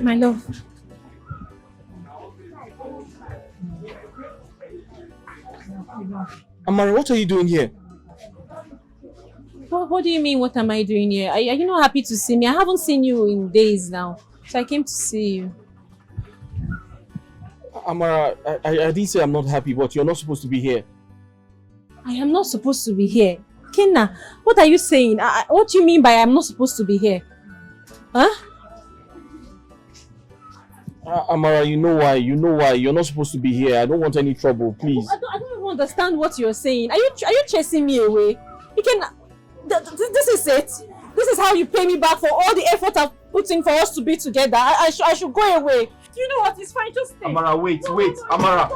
My love. Amara, what are you doing here? What do you mean, what am I doing here? Are you not happy to see me? I haven't seen you in days now. So I came to see you. Amara, I didn't say I'm not happy, but you're not supposed to be here. I am not supposed to be here. Kenna, what are you saying? What do you mean by I'm not supposed to be here? Huh? Amara, you know why. You're not supposed to be here. I don't want any trouble, please. I don't want understand what you're saying. Are you chasing me away? You can. This is it. This is how you pay me back for all the effort I've put in for us to be together. I should go away. You know what? It's fine. Just stay. Amara, wait. Amara.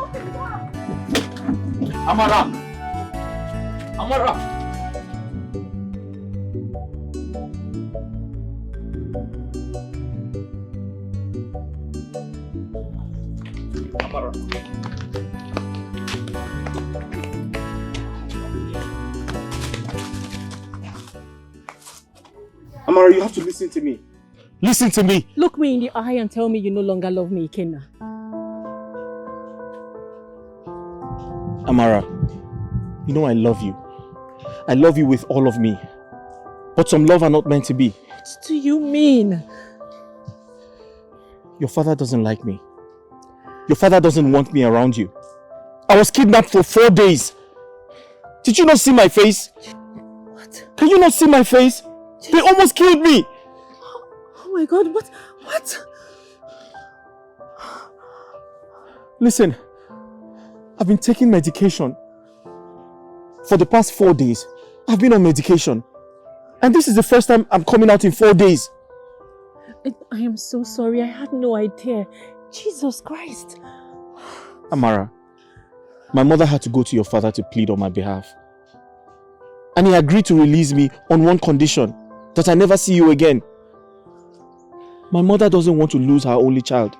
Amara. Amara. Amara. Amara, you have to listen to me. Listen to me. Look me in the eye and tell me you no longer love me, Ikenna. Amara, you know I love you. I love you with all of me. But some love are not meant to be. What do you mean? Your father doesn't like me. Your father doesn't want me around you. I was kidnapped for 4 days. Did you not see my face? What? Can you not see my face? They almost killed me. Oh my God, what? Listen, I've been taking medication. For the past 4 days, I've been on medication. And this is the first time I'm coming out in 4 days. I am so sorry. I had no idea. Jesus Christ. Amara, my mother had to go to your father to plead on my behalf. And he agreed to release me on one condition, that I never see you again. My mother doesn't want to lose her only child.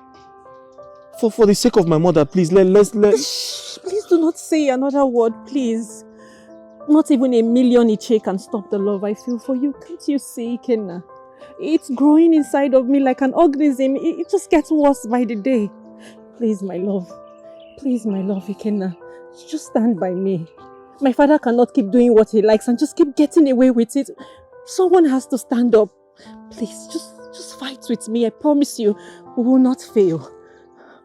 For the sake of my mother, please, let's... Shh, please do not say another word, please. Not even a million Iche can stop the love I feel for you. Can't you see, Ikenna? It's growing inside of me like an organism. It just gets worse by the day. Please, my love. Please, my love, Ikenna. Just stand by me. My father cannot keep doing what he likes and just keep getting away with it. Someone has to stand up. Please, just fight with me. I promise you, we will not fail.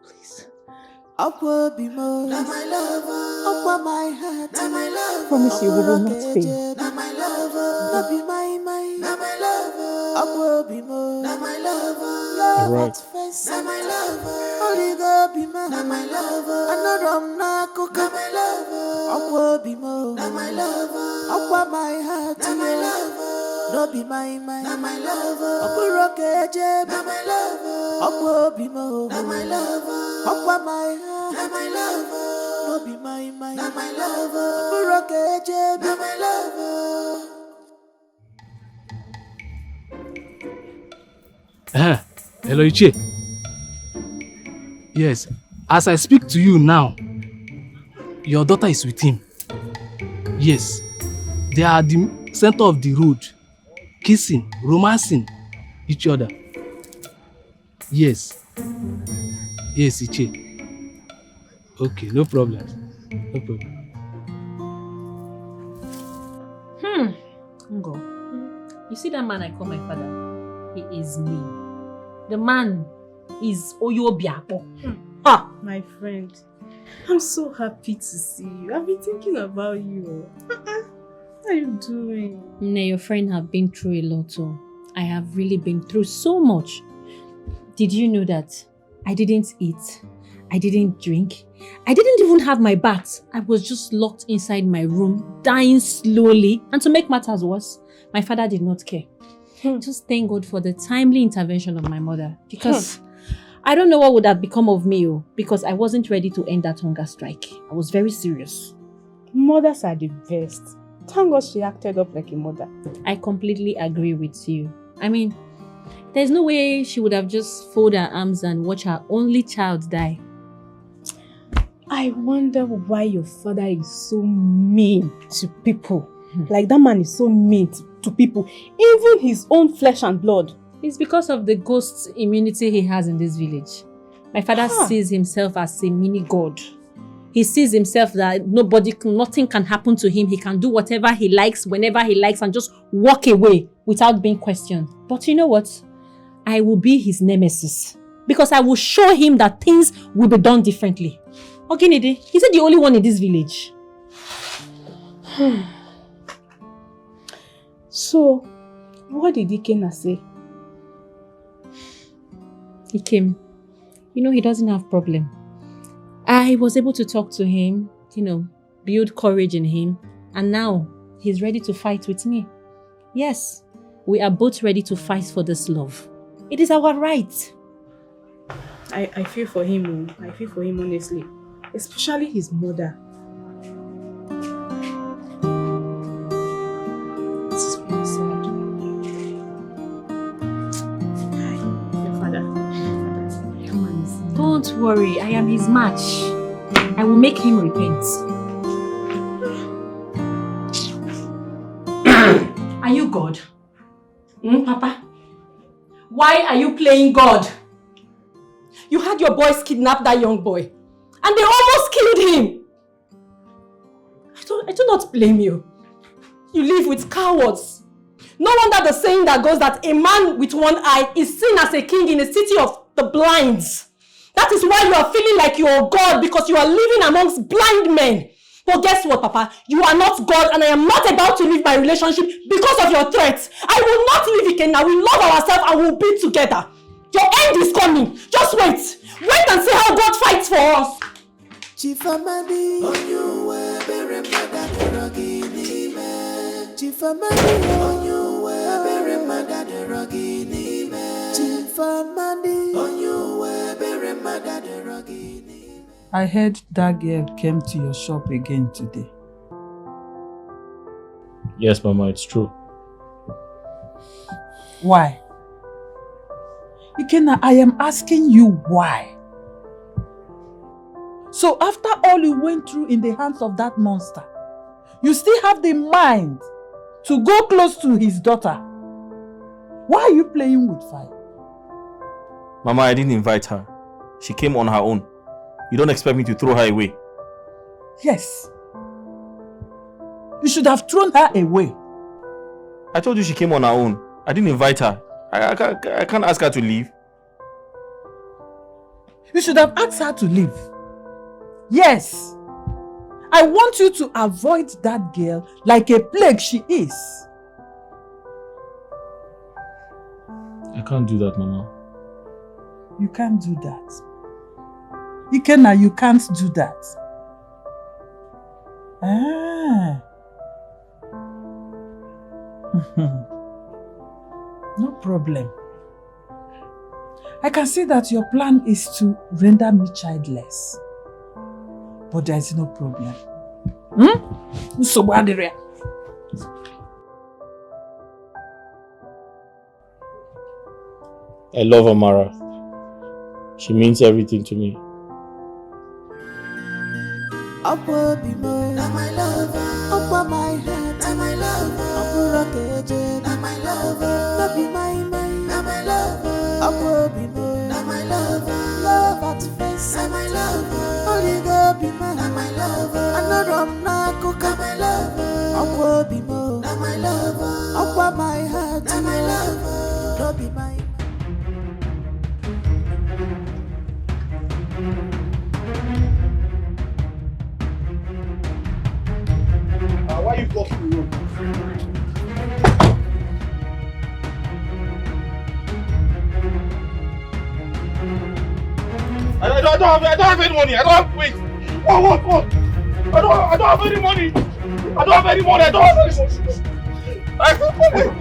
Please. Upward be more. Now my lover. Upward my heart. Now my lover. Promise you, we will not fail. Now my lover. Not be my mind. Now my lover. Upward be more. Now my lover. Love Right. at face. Now my lover. Only God be my. Now my lover. Another na cook. Now my lover. Upward be more. Now my lover. Upward my heart. Now my lover. No be my mind. Now my lover. Upward rock edge. Now my lover. Upward be more. Now my lover. Upward my heart. Now my lover. No be my mind. Now my lover. Upward rock edge. Now my lover. Hello, Iche. Yes, as I speak to you now, your daughter is with him. Yes, they are at the center of the road, kissing, romancing each other. Yes. Yes, Iche. Okay, no problem. No problem. Ngo, you see that man I call my father? He is me. The man is Oyobiapo. Ah, my friend, I'm so happy to see you. I've been thinking about you. How are you doing? Your friend have been through a lot. I have really been through so much. Did you know that I didn't eat? I didn't drink. I didn't even have my bath. I was just locked inside my room, dying slowly. And to make matters worse, my father did not care. Just thank God for the timely intervention of my mother. Because I don't know what would have become of me, because I wasn't ready to end that hunger strike. I was very serious. Mothers are the best. Thank God she acted up like a mother. I completely agree with you. I mean, there's no way she would have just folded her arms and watched her only child die. I wonder why your father is so mean to people. Like that man is so mean to people, even his own flesh and blood. It's because of the ghost immunity he has in this village. My father sees himself as a mini god. He sees himself that nothing can happen to him. He can do whatever he likes, whenever he likes, and just walk away without being questioned. But you know what? I will be his nemesis. Because I will show him that things will be done differently. Oginide, is he the only one in this village? So, what did Ikenna say? He came. You know, he doesn't have problem. I was able to talk to him, build courage in him, and now he's ready to fight with me. Yes, we are both ready to fight for this love. It is our right. I feel for him. I feel for him, honestly. Especially his mother. This is very sad. Your father. Don't worry, I am his match. I will make him repent. Are you God? Papa? Why are you playing God? You had your boys kidnap that young boy, and they almost killed him. I do not blame you. You live with cowards. No wonder the saying that goes that a man with one eye is seen as a king in a city of the blinds. That is why you are feeling like you are God, because you are living amongst blind men. But guess what, Papa? You are not God, and I am not about to leave my relationship because of your threats. I will not leave Ikenna. We love ourselves and we'll be together. Your end is coming. Just wait. Wait and see how God fights for us. Chief Amadi, on you were very mad at the ruggy name. Chief Amadi, on you were very mad at the ruggy name. Chief Amadi, on you were very mad at the ruggy name. I heard that girl came to your shop again today. Yes, Mama, it's true. Why? Ikenna, I am asking you why. So after all you went through in the hands of that monster, you still have the mind to go close to his daughter. Why are you playing with fire? Mama, I didn't invite her. She came on her own. You don't expect me to throw her away? Yes. You should have thrown her away. I told you she came on her own. I didn't invite her. I can't ask her to leave. You should have asked her to leave. Yes. I want you to avoid that girl like a plague she is. I can't do that, Mama. You can't do that. Ikenna, you can't do that. No problem. I can see that your plan is to render me childless. But there is no problem. I love Amara. She means everything to me. Upward be more, not my lover. Up on my head, not my lover. Upward rocket, not my lover. Not be my man, not my lover. Upward be more, not my lover. Love at face, not my lover. Only go be my, not my lover. Another rum na cook, not my lover. Upward be more, not my lover. Up on my head, not my lover. Not be my. Why are you blocking the road? I don't have any money. I don't have, wait. What? I don't have any money. I don't have any money. I can't wait.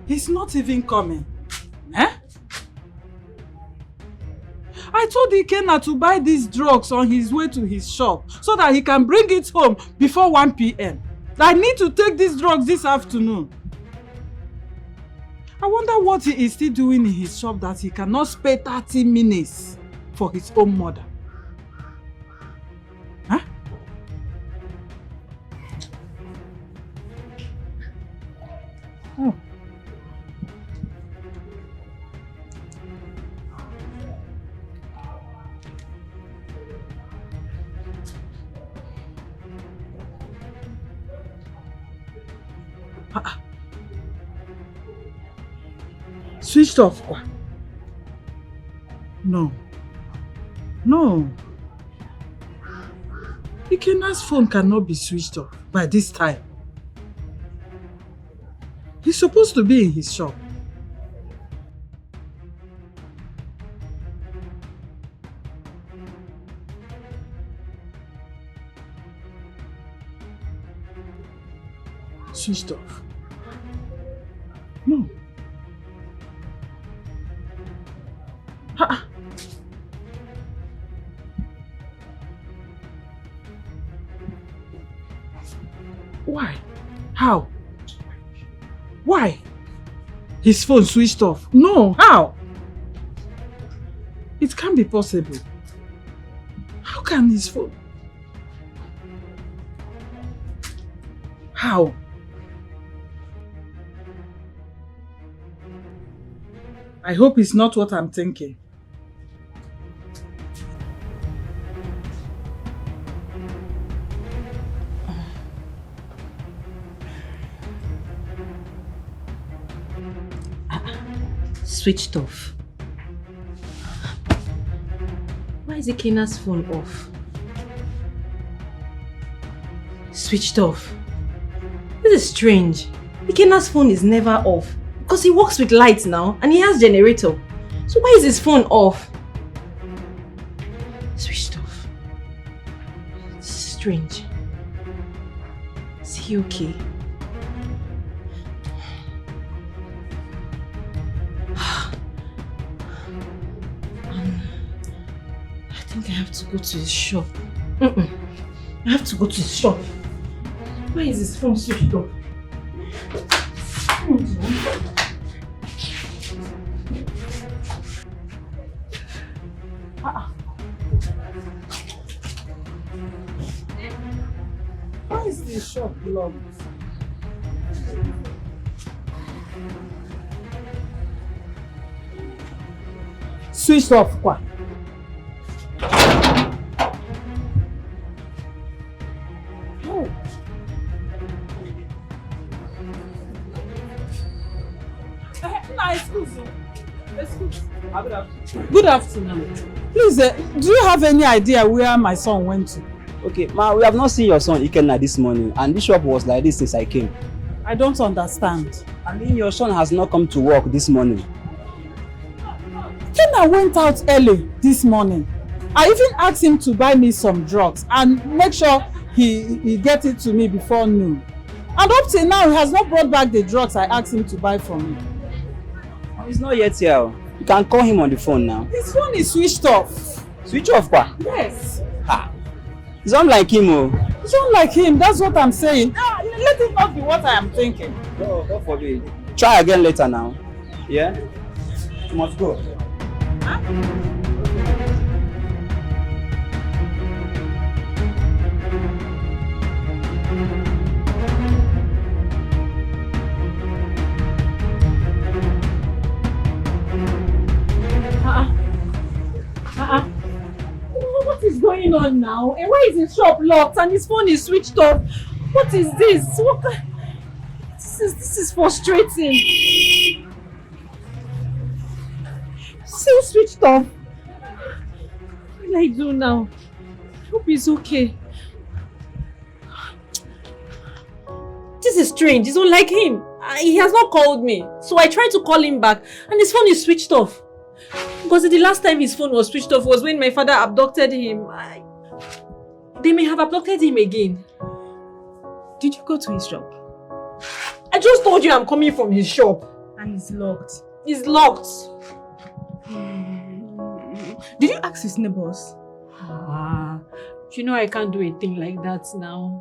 He's not even coming. I told Ikenna to buy these drugs on his way to his shop so that he can bring it home before 1 p.m. I need to take these drugs this afternoon. I wonder what he is still doing in his shop that he cannot spare 30 minutes for his own mother. Oh. Switched off. No. No. Ikena's phone cannot be switched off by this time. He's supposed to be in his shop. Switched off. No. Why? How? Why? His phone switched off. No, how? It can't be possible. How can his phone? How? I hope it's not what I'm thinking. Switched off. Why is Ikena's phone off? Switched off. This is strange. Ikena's phone is never off because he works with lights now and he has generator. So why is his phone off? Switched off. This is strange. Is he okay? I think I have to go to his shop. I have to go to his shop. Why is his phone switched off? Why is the shop locked? Switched off, quoi? Good afternoon. Please, do you have any idea where my son went to? Okay, ma, we have not seen your son Ikenna this morning, and this shop was like this since I came. I don't understand. I mean, your son has not come to work this morning. Ikenna went out early this morning. I even asked him to buy me some drugs and make sure he get it to me before noon. And up till now, he has not brought back the drugs I asked him to buy from me. He's not yet here. You can call him on the phone now. His phone is switched off. Switch off, pa? Yes. Ha. It's not like him, oh. It's not like him, that's what I'm saying. Let it not be what I am thinking. No, God forbid. Try again later now. Yeah? You must go. Huh? What is going on now? And why is his shop locked and his phone is switched off? What is this? This is frustrating. Still switched off. What will I do now? I hope he's okay. This is strange. It's unlike him. He has not called me. So I tried to call him back and his phone is switched off. Because the last time his phone was switched off was when my father abducted him. They may have abducted him again. Did you go to his shop? I just told you I'm coming from his shop. And it's locked. It's locked. Did you ask his neighbors? You know I can't do a thing like that now.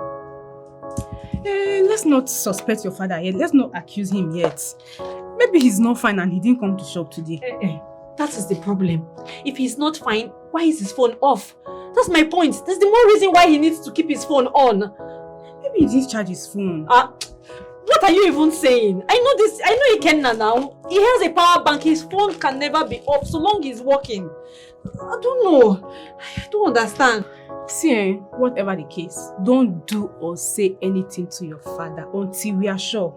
Let's not suspect your father yet. Let's not accuse him yet. Maybe he's not fine and he didn't come to shop today. That is the problem. If he's not fine, why is his phone off? That's my point. That's the more reason why he needs to keep his phone on. Maybe he didn't charge his phone. What are you even saying? I know this. I know Ikenna now. He has a power bank. His phone can never be off so long he's working. I don't know. I don't understand. See, whatever the case, don't do or say anything to your father until we are sure.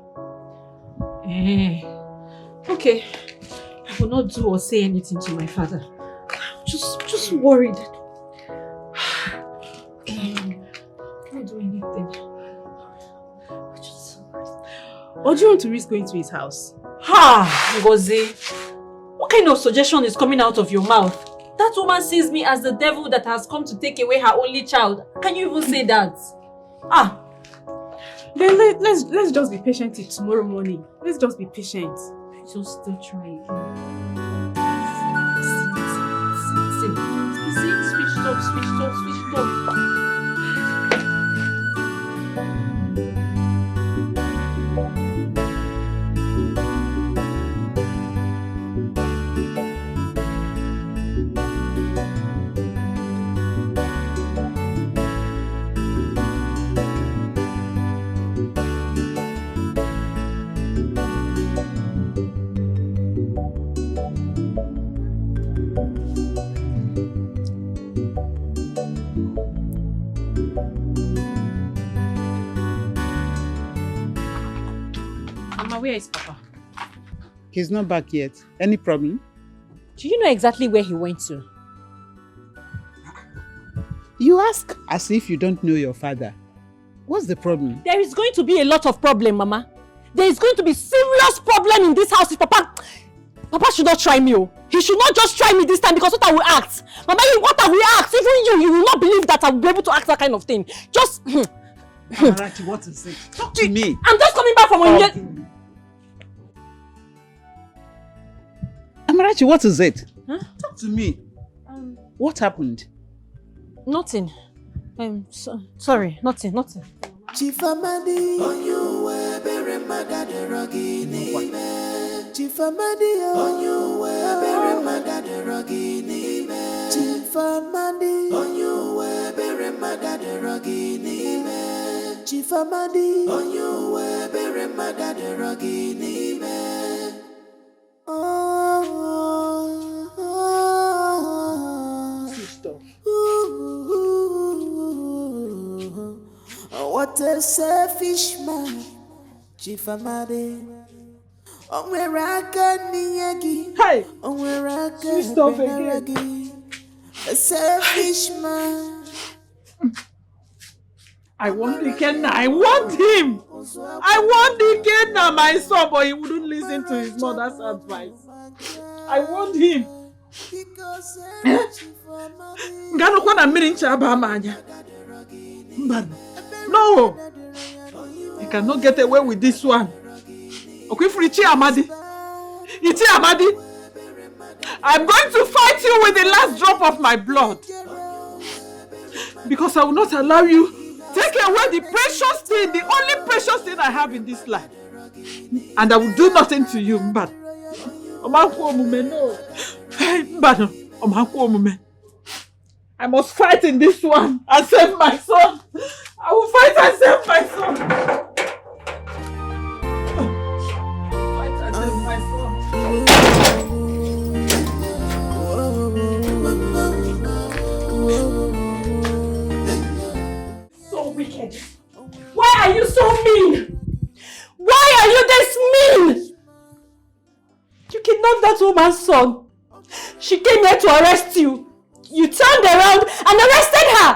Okay. I will not do or say anything to my father. just worried. Can't do anything. Or do you want to risk going to his house? Ngozi, what kind of suggestion is coming out of your mouth? That woman sees me as the devil that has come to take away her only child. Can you even say that? Then let's just be patient till tomorrow morning. Let's just be patient. Just still trying. Switch off. Where is Papa? He's not back yet. Any problem? Do you know exactly where he went to? You ask as if you don't know your father. What's the problem? There is going to be a lot of problem, Mama. There is going to be serious problem in this house if Papa should not try me. He should not just try me this time because what I will act. Mama, what I will act, even you will not believe that I will be able to act that kind of thing. Just... Amarachi, what is it? Talk to me. I'm just coming back from when Amarachi, what is it? Huh? Talk to me. What happened? Nothing. Sorry, nothing. Chief Amadi, on you were very mad at the ruggy. Chief Amadi, on you were very mad at the ruggy. Chief Amadi, on you were very mad at the ruggy. Chief Amadi, on you were very mad at the ruggy. What a selfish man, Chief Amadi. Hey! Stop again. A selfish man. I want Ikenna. I want him. I want Ikenna, my son, but he wouldn't listen to his mother's advice. I want him. No, you cannot get away with this one. Okay, for Ichi Amadi. I'm going to fight you with the last drop of my blood. Because I will not allow you take away the precious thing, the only precious thing I have in this life. And I will do nothing to you, Mbad. I must fight in this one and save my son. I will fight and save my son. Fight and save my son. So wicked. Why are you so mean? Why are you this mean? You kidnapped that woman's son. She came here to arrest you. You turned around and arrested her.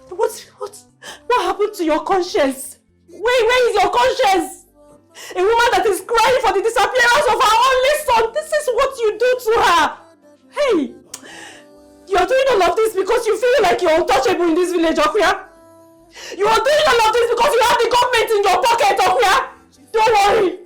What happened to your conscience? Where is your conscience? A woman that is crying for the disappearance of her only son. This is what you do to her. Hey, you are doing all of this because you feel like you're untouchable in this village, Okuya. You are doing all of this because you have the government in your pocket, Okuya. Don't worry.